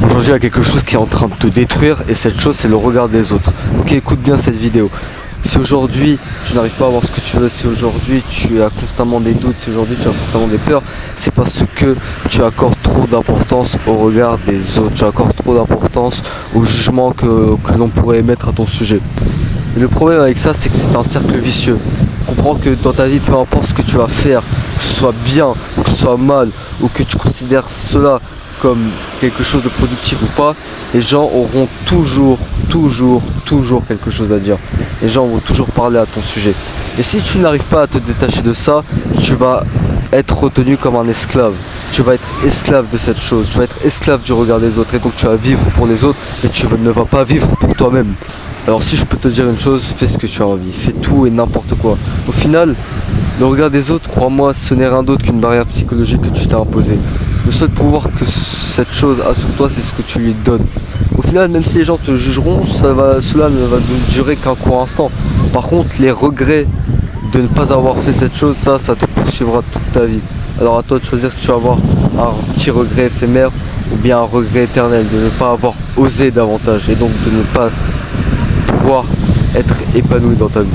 Aujourd'hui, il y a quelque chose qui est en train de te détruire et cette chose, c'est le regard des autres. Ok, écoute bien cette vidéo. Si aujourd'hui tu n'arrives pas à avoir ce que tu veux, si aujourd'hui tu as constamment des doutes, si aujourd'hui tu as constamment des peurs, c'est parce que tu accordes trop d'importance au regard des autres, tu accordes trop d'importance au jugement que l'on pourrait émettre à ton sujet. Et le problème avec ça, c'est que c'est un cercle vicieux. Comprends que dans ta vie, peu importe ce que tu vas faire, que ce soit bien, que ce soit mal, ou que tu considères cela comme quelque chose de productif ou pas, les gens auront toujours quelque chose à dire. Les gens vont toujours parler à ton sujet. Et si tu n'arrives pas à te détacher de ça, tu vas être retenu comme un esclave. Tu vas être esclave de cette chose, tu vas être esclave du regard des autres. Et donc tu vas vivre pour les autres, mais tu ne vas pas vivre pour toi-même. Alors si je peux te dire une chose, fais ce que tu as envie, fais tout et n'importe quoi. Au final, le regard des autres, crois-moi, ce n'est rien d'autre qu'une barrière psychologique que tu t'es imposée. Le seul pouvoir que cette chose a sur toi, c'est ce que tu lui donnes. Au final, même si les gens te jugeront, cela ne va durer qu'un court instant. Par contre, les regrets de ne pas avoir fait cette chose, ça te poursuivra toute ta vie. Alors à toi de choisir si tu vas avoir un petit regret éphémère ou bien un regret éternel, de ne pas avoir osé davantage et donc de ne pas pouvoir être épanoui dans ta vie.